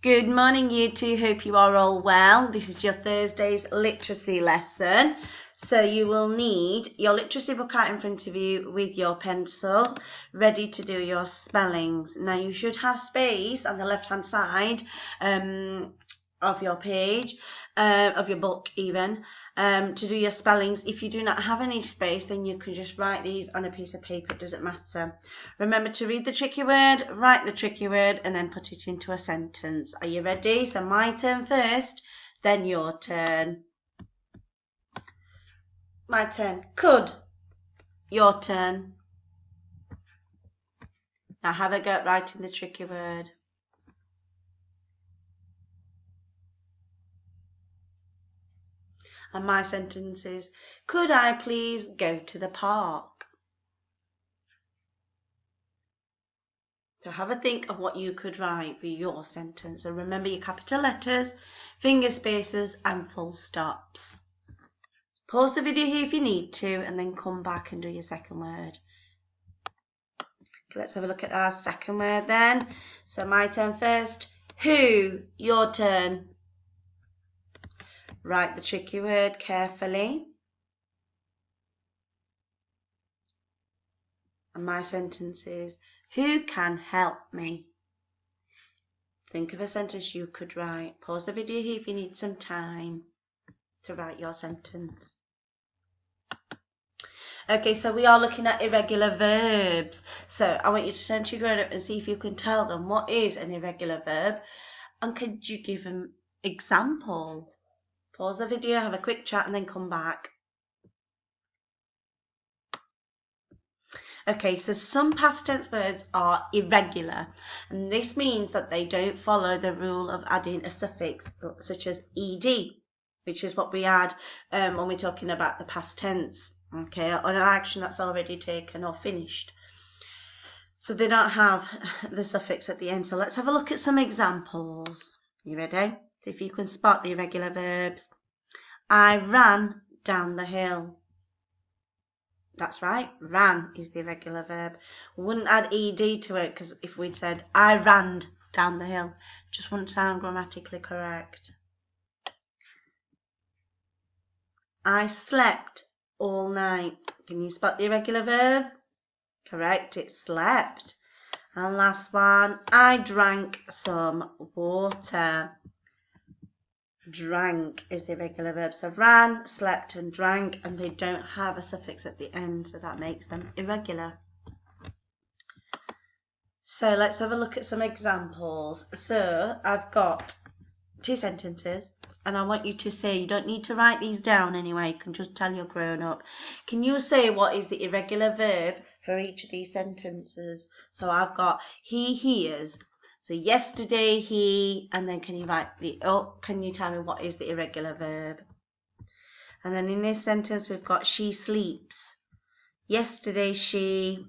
Good morning, Year 2. Hope you are all well. This is your Thursday's literacy lesson. So you will need your literacy book out in front of you with your pencils ready to do your spellings. Now you should have space on the left-hand side of your page, of your book even, to do your spellings. If you do not have any space, then you can just write these on a piece of paper. It doesn't matter. Remember to read the tricky word, write the tricky word, and then put it into a sentence. Are you ready? So my turn first, then your turn. My turn. Could. Your turn. Now have a go at writing the tricky word. And my sentence is, could I please go to the park? So have a think of what you could write for your sentence. And remember your capital letters, finger spaces, and full stops. Pause the video here if you need to, and then come back and do your second word. Okay, let's have a look at our second word then. So my turn first. Who? Your turn. Write the tricky word carefully. And my sentence is, who can help me? Think of a sentence you could write. Pause the video here if you need some time to write your sentence. Okay, so we are looking at irregular verbs. So I want you to turn to your grown-up and see if you can tell them what is an irregular verb, and could you give an example? Pause the video, have a quick chat, and then come back. Okay, so some past tense words are irregular, and this means that they don't follow the rule of adding a suffix such as ed, which is what we add when we're talking about the past tense, okay, or an action that's already taken or finished. So they don't have the suffix at the end. So let's have a look at some examples. You ready? See if you can spot the irregular verbs. I ran down the hill. That's right, ran is the irregular verb. We wouldn't add ed to it, because if we'd said, I ran down the hill, it just wouldn't sound grammatically correct. I slept all night. Can you spot the irregular verb? Correct, it slept. And last one, I drank some water. Drank is the irregular verb. So ran, slept, and drank, and they don't have a suffix at the end, so that makes them irregular. So let's have a look at some examples. So I've got two sentences, and I want you to say, you don't need to write these down anyway, you can just tell your grown up. Can you say what is the irregular verb for each of these sentences? So I've got he hears. So yesterday he, and then can you tell me what is the irregular verb? And then in this sentence we've got she sleeps. Yesterday she,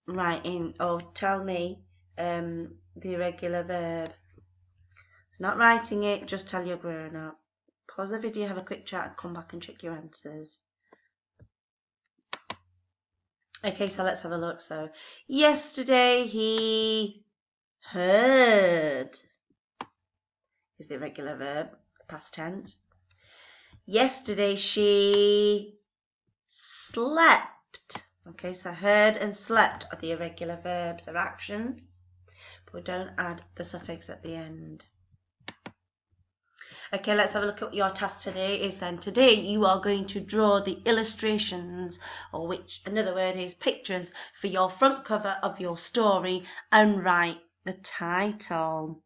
tell me the irregular verb. So not writing it, just tell your grown up. Pause the video, have a quick chat, and come back and check your answers. Okay, so let's have a look. So yesterday he heard is the irregular verb, past tense. Yesterday she slept. Okay, so heard and slept are the irregular verbs, they're actions, but we don't add the suffix at the end. Okay, let's have a look at what your task today is then. Today you are going to draw the illustrations, or which another word is pictures, for your front cover of your story and write the title.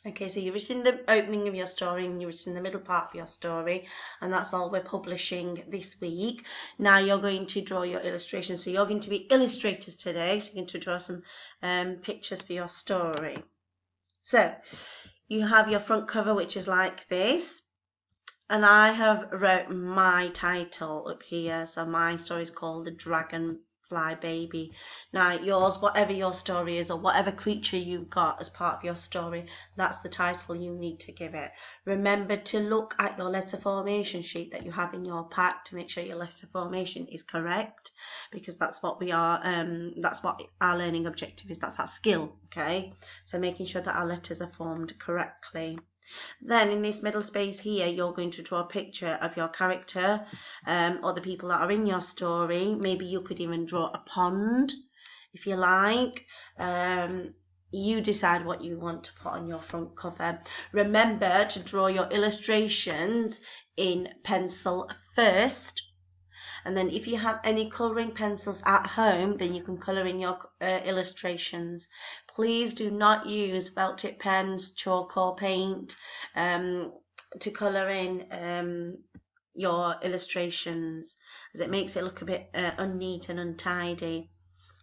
Okay, so you've written the opening of your story and you've written the middle part of your story, and that's all we're publishing this week. Now you're going to draw your illustrations. So you're going to be illustrators today. So you're going to draw some pictures for your story. So you have your front cover, which is like this, and I have wrote my title up here. So my story is called The Dragon fly baby. Now yours, whatever your story is, or whatever creature you've got as part of your story, that's the title you need to give it. Remember to look at your letter formation sheet that you have in your pack to make sure your letter formation is correct, because that's what we are, that's what our learning objective is, that's our skill, okay? So making sure that our letters are formed correctly. Then in this middle space here, you're going to draw a picture of your character or the people that are in your story. Maybe you could even draw a pond if you like. You decide what you want to put on your front cover. Remember to draw your illustrations in pencil first. And then if you have any colouring pencils at home, then you can colour in your illustrations. Please do not use felt tip pens, chalk or paint to colour in your illustrations, as it makes it look a bit unneat and untidy,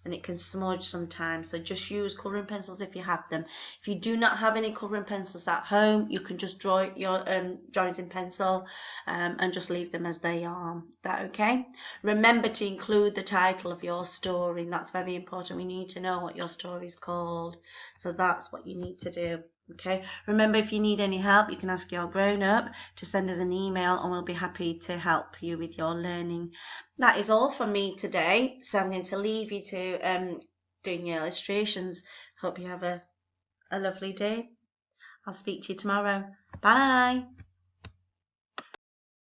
and it can smudge sometimes. So just use colouring pencils if you have them. If you do not have any colouring pencils at home, you can just draw your drawings in pencil and just leave them as they are. Is that okay? Remember to include the title of your story. That's very important. We need to know what your story is called. So that's what you need to do. Okay, remember, if you need any help, you can ask your grown-up to send us an email and we'll be happy to help you with your learning. That is all from me today, so I'm going to leave you to doing your illustrations. Hope you have a lovely day. I'll speak to you tomorrow. Bye.